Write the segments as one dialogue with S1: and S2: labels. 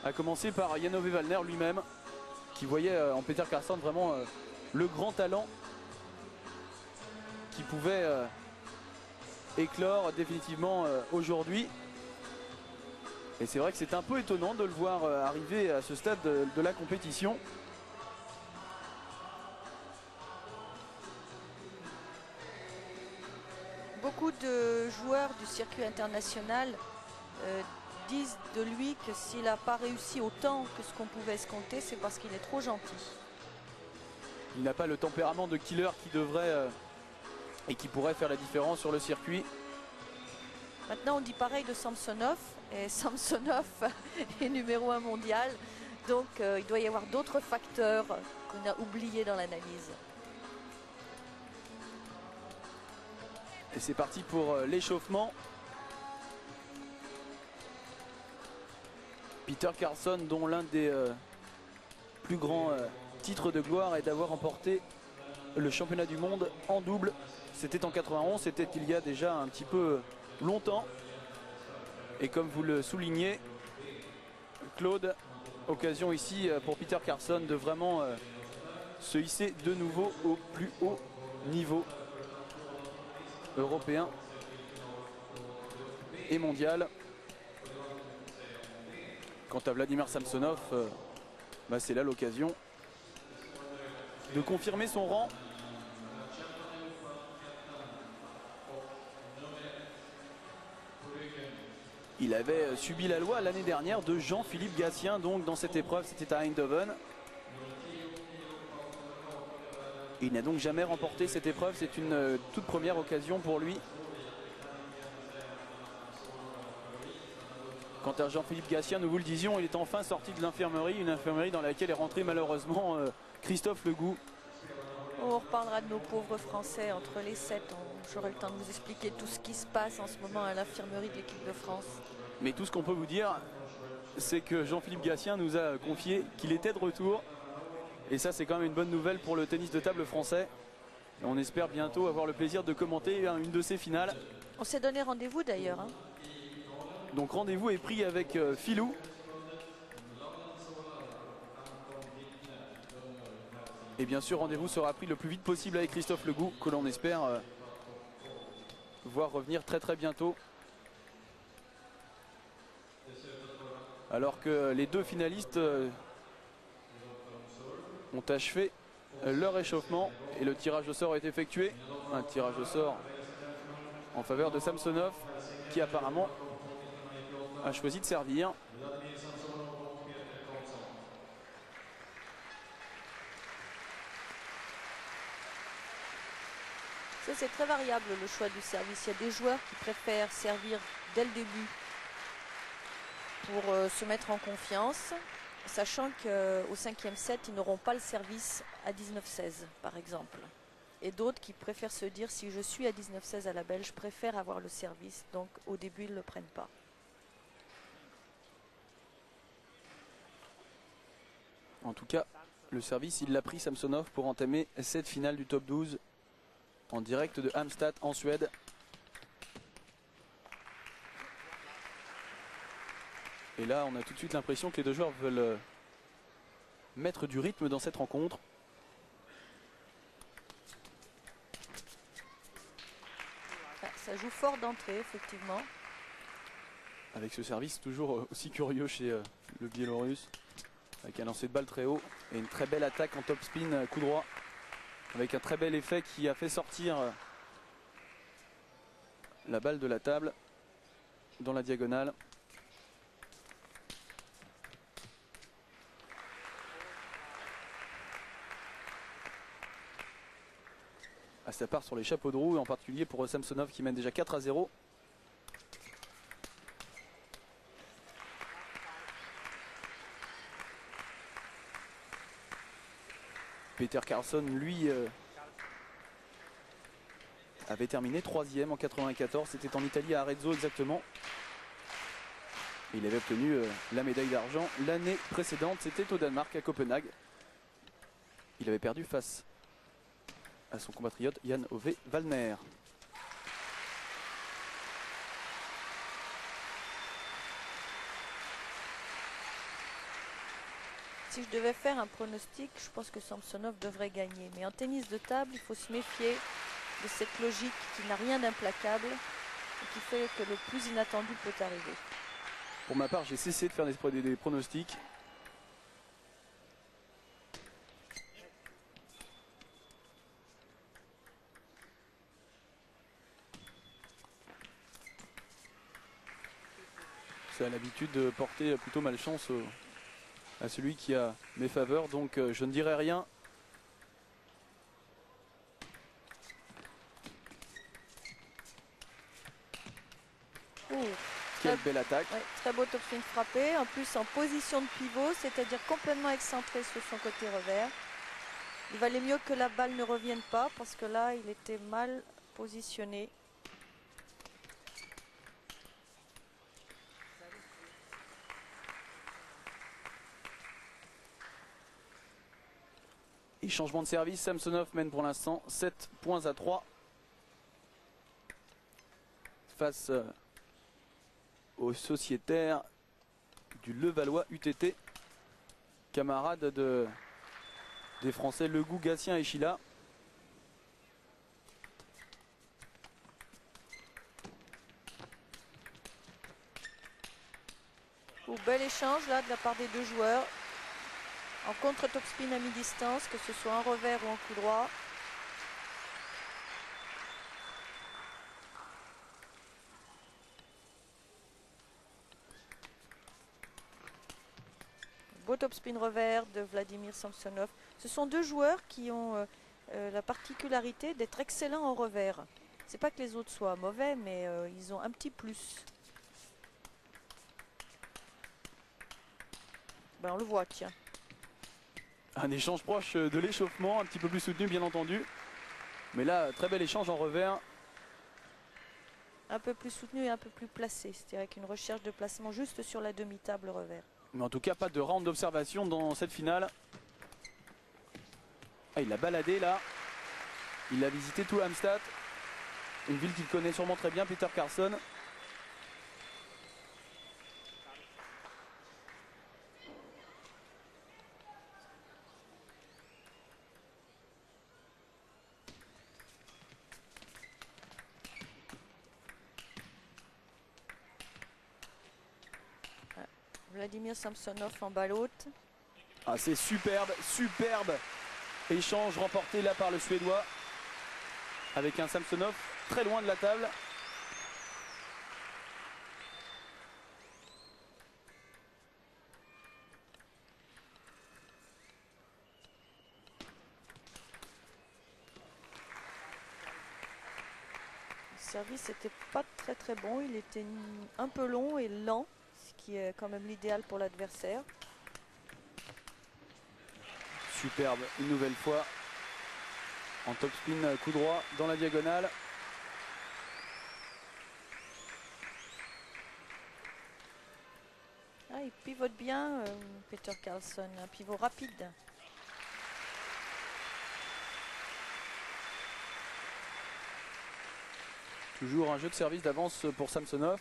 S1: à commencer par Jan-Ove Wallner lui-même, qui voyait en Peter Carlsson vraiment le grand talent qui pouvait éclore définitivement aujourd'hui. Et c'est vrai que c'est un peu étonnant de le voir arriver à ce stade de la compétition.
S2: Beaucoup de joueurs du circuit international disent de lui que s'il n'a pas réussi autant que ce qu'on pouvait escompter, c'est parce qu'il est trop gentil.
S1: Il n'a pas le tempérament de killer qui devrait et qui pourrait faire la différence sur le circuit.
S2: Maintenant on dit pareil de Samsonov, et Samsonov est numéro 1 mondial, donc il doit y avoir d'autres facteurs qu'on a oubliés dans l'analyse.
S1: Et c'est parti pour l'échauffement. Peter Carlsson, dont l'un des plus grands titres de gloire est d'avoir remporté le championnat du monde en double. C'était en 91, c'était il y a déjà un petit peu longtemps. Et comme vous le soulignez, Claude, occasion ici pour Peter Carlsson de vraiment se hisser de nouveau au plus haut niveau européen et mondial. Quant à Vladimir Samsonov, c'est là l'occasion de confirmer son rang. Il avait subi la loi l'année dernière de Jean-Philippe Gatien, donc dans cette épreuve, c'était à Eindhoven. Il n'a donc jamais remporté cette épreuve, c'est une toute première occasion pour lui. Quant à Jean-Philippe Gatien, nous vous le disions, il est enfin sorti de l'infirmerie, une infirmerie dans laquelle est rentré malheureusement Christophe Legout.
S2: On reparlera de nos pauvres Français entre les 7. J'aurai le temps de vous expliquer tout ce qui se passe en ce moment à l'infirmerie de l'équipe de France.
S1: Mais tout ce qu'on peut vous dire, c'est que Jean-Philippe Gatien nous a confié qu'il était de retour. Et ça, c'est quand même une bonne nouvelle pour le tennis de table français. Et on espère bientôt avoir le plaisir de commenter une de ces finales.
S2: On s'est donné rendez-vous d'ailleurs.
S1: Donc rendez-vous est pris avec Philou. Et bien sûr, rendez-vous sera pris le plus vite possible avec Christophe Legout, que l'on espère voir revenir très très bientôt. Alors que les deux finalistes ont achevé leur échauffement et le tirage au sort est effectué. Un tirage au sort en faveur de Samsonov qui apparemment a choisi de servir.
S2: Ça, c'est très variable le choix du service. Il y a des joueurs qui préfèrent servir dès le début pour se mettre en confiance, sachant qu'au 5e set, ils n'auront pas le service à 19-16 par exemple. Et d'autres qui préfèrent se dire, si je suis à 19-16 à la belle, je préfère avoir le service, donc au début ils ne le prennent pas.
S1: En tout cas, le service, il l'a pris Samsonov pour entamer cette finale du top 12 en direct de Halmstad en Suède. Et là, on a tout de suite l'impression que les deux joueurs veulent mettre du rythme dans cette rencontre.
S2: Ça joue fort d'entrée, effectivement.
S1: Avec ce service toujours aussi curieux chez le Biélorusse. Avec un lancer de balle très haut et une très belle attaque en top spin, coup droit. Avec un très bel effet qui a fait sortir la balle de la table dans la diagonale. Ah, ça part sur les chapeaux de roue, en particulier pour Samsonov qui mène déjà 4-0. Peter Carlsson, lui, avait terminé 3e en 94. C'était en Italie à Arezzo exactement. Et il avait obtenu la médaille d'argent l'année précédente. C'était au Danemark, à Copenhague. Il avait perdu face à son compatriote Jan-Ove Wallner.
S2: Si je devais faire un pronostic, je pense que Samsonov devrait gagner. Mais en tennis de table, il faut se méfier de cette logique qui n'a rien d'implacable et qui fait que le plus inattendu peut arriver.
S1: Pour ma part, j'ai cessé de faire des pronostics. C'est l'habitude de porter plutôt malchance à celui qui a mes faveurs, donc je ne dirai rien. Quelle belle attaque.
S2: Ouais, très beau topspin frappé, en plus en position de pivot, c'est-à-dire complètement excentré sur son côté revers. Il valait mieux que la balle ne revienne pas parce que là il était mal positionné.
S1: Et changement de service, Samsonov mène pour l'instant 7 points à 3 face aux sociétaires du Levallois UTT, camarades des Français Legout, Gatien et Chila.
S2: Bel échange là de la part des deux joueurs. En contre-topspin à mi-distance, que ce soit en revers ou en coup droit. Beau topspin revers de Vladimir Samsonov. Ce sont deux joueurs qui ont la particularité d'être excellents en revers. C'est pas que les autres soient mauvais, mais ils ont un petit plus. Ben, on le voit, tiens.
S1: Un échange proche de l'échauffement, un petit peu plus soutenu bien entendu. Mais là, très bel échange en revers.
S2: Un peu plus soutenu et un peu plus placé. C'est-à-dire avec une recherche de placement juste sur la demi-table revers.
S1: Mais en tout cas, pas de round d'observation dans cette finale. Ah, il l'a baladé là. Il a visité tout Halmstad. Une ville qu'il connaît sûrement très bien, Peter Carlsson.
S2: Vladimir Samsonov en balle haute.
S1: Ah, c'est superbe, superbe échange remporté là par le Suédois. Avec un Samsonov très loin de la table.
S2: Le service n'était pas très bon. Il était un peu long et lent, ce qui est quand même l'idéal pour l'adversaire.
S1: Superbe, une nouvelle fois. En topspin coup droit dans la diagonale.
S2: Ah, il pivote bien, Peter Carlsson. Un pivot rapide.
S1: Toujours un jeu de service d'avance pour Samsonov.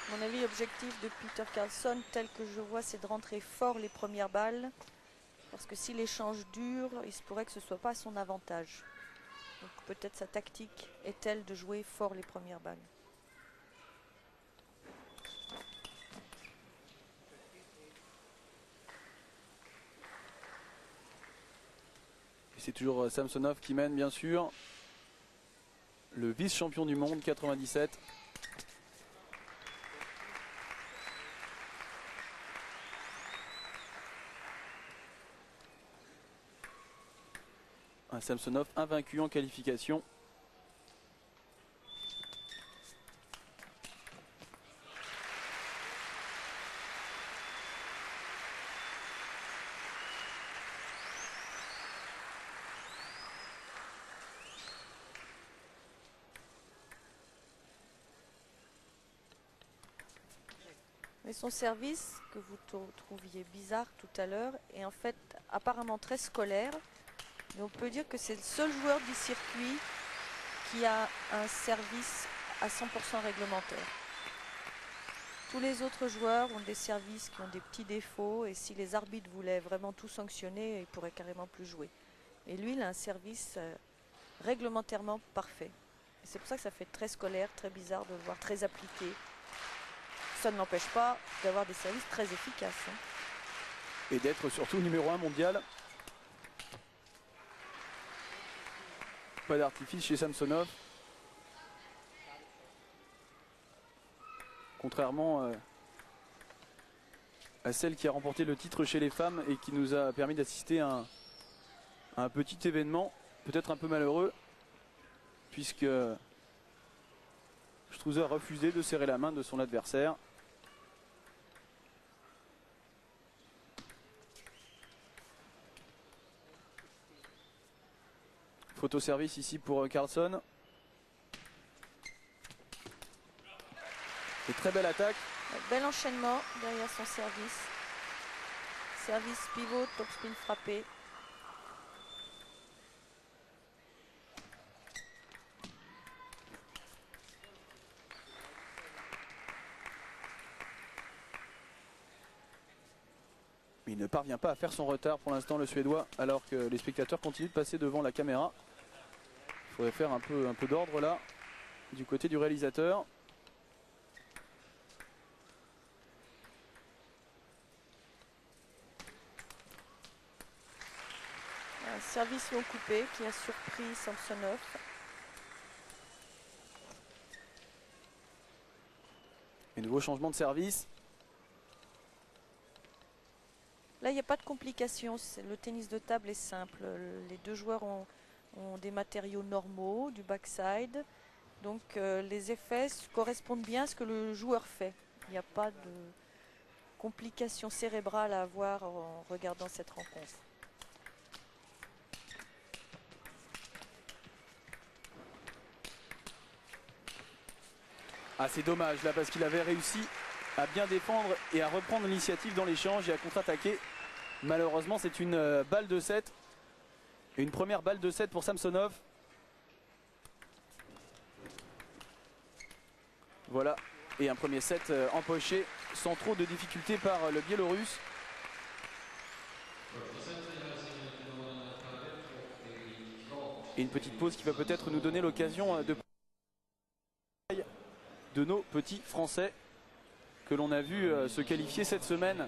S2: À mon avis, l'objectif de Peter Carlsson, tel que je vois, c'est de rentrer fort les premières balles. Parce que si l'échange dure, il se pourrait que ce ne soit pas à son avantage. Donc peut-être sa tactique est-elle de jouer fort les premières balles.
S1: C'est toujours Samsonov qui mène bien sûr. Le vice-champion du monde 97. Un Samsonov invaincu en qualification.
S2: Mais son service, que vous trouviez bizarre tout à l'heure, est en fait apparemment très scolaire. Et on peut dire que c'est le seul joueur du circuit qui a un service à 100% réglementaire. Tous les autres joueurs ont des services qui ont des petits défauts et si les arbitres voulaient vraiment tout sanctionner, ils pourraient carrément plus jouer. Et lui, il a un service réglementairement parfait. C'est pour ça que ça fait très scolaire, très bizarre de le voir très appliqué. Ça ne l'empêche pas d'avoir des services très efficaces. Hein.
S1: Et d'être surtout numéro 1 mondial. Pas d'artifice chez Samsonov. Contrairement à celle qui a remporté le titre chez les femmes et qui nous a permis d'assister à un petit événement, peut-être un peu malheureux, puisque Struze a refusé de serrer la main de son adversaire. Photo-service ici pour Carlson. Et très belle attaque.
S2: Bel enchaînement derrière son service. Service pivot, topspin frappé.
S1: Il ne parvient pas à faire son retard pour l'instant, le Suédois, alors que les spectateurs continuent de passer devant la caméra. Il faudrait faire un peu d'ordre là, du côté du réalisateur.
S2: Un service long coupé qui a surpris Samsonov.
S1: Et nouveau changement de service.
S2: Là, il n'y a pas de complications. Le tennis de table est simple. Les deux joueurs ont des matériaux normaux, du backside. Donc, les effets correspondent bien à ce que le joueur fait. Il n'y a pas de complications cérébrales à avoir en regardant cette rencontre.
S1: Ah, c'est dommage là parce qu'il avait réussi à bien défendre et à reprendre l'initiative dans l'échange et à contre-attaquer. Malheureusement, c'est une balle de 7. Une première balle de 7 pour Samsonov. Voilà. Et un premier set empoché sans trop de difficultés par le Biélorusse. Et une petite pause qui va peut-être nous donner l'occasion de nos petits Français que l'on a vu se qualifier cette semaine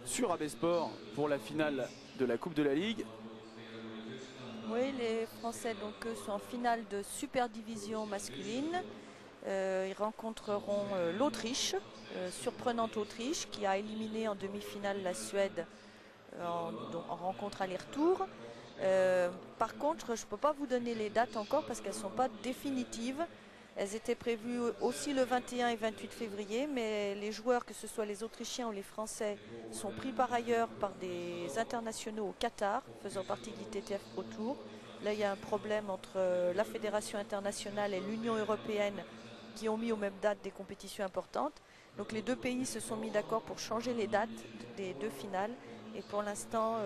S1: sur AB Sport pour la finale de la Coupe de la Ligue.
S2: Oui, les Français donc, eux, sont en finale de Super Division masculine. Ils rencontreront l'Autriche, surprenante Autriche, qui a éliminé en demi-finale la Suède en rencontre aller-retour. Par contre, je ne peux pas vous donner les dates encore parce qu'elles ne sont pas définitives. Elles étaient prévues aussi le 21 et 28 février, mais les joueurs, que ce soit les Autrichiens ou les Français, sont pris par ailleurs par des internationaux au Qatar, faisant partie de l'ITTF Pro Tour. Là, il y a un problème entre la Fédération internationale et l'Union européenne qui ont mis aux mêmes dates des compétitions importantes. Donc les deux pays se sont mis d'accord pour changer les dates des deux finales. Et pour l'instant,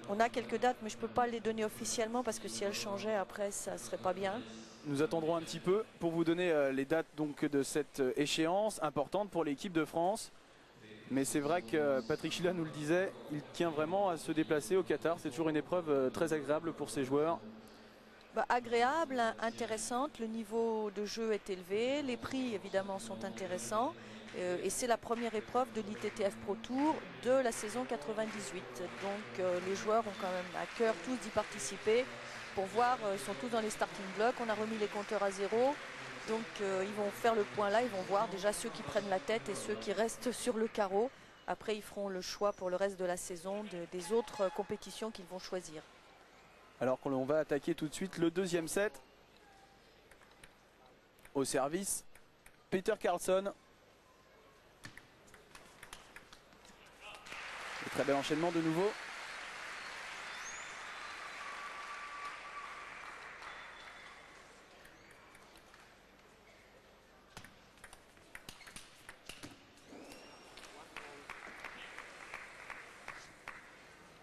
S2: on a quelques dates, mais je ne peux pas les donner officiellement parce que si elles changeaient après, ça ne serait pas bien.
S1: Nous attendrons un petit peu pour vous donner les dates donc, de cette échéance importante pour l'équipe de France. Mais c'est vrai que Patrick Chila nous le disait, il tient vraiment à se déplacer au Qatar. C'est toujours une épreuve très agréable pour ses joueurs.
S2: Agréable, intéressante, le niveau de jeu est élevé, les prix évidemment sont intéressants et c'est la première épreuve de l'ITTF Pro Tour de la saison 98. Donc les joueurs ont quand même à cœur tous d'y participer pour voir, ils sont tous dans les starting blocks, on a remis les compteurs à zéro, donc ils vont faire le point là, ils vont voir déjà ceux qui prennent la tête et ceux qui restent sur le carreau. Après ils feront le choix pour le reste de la saison des autres compétitions qu'ils vont choisir.
S1: Alors qu'on va attaquer tout de suite le deuxième set. Au service, Peter Carlson. Très bel enchaînement de nouveau.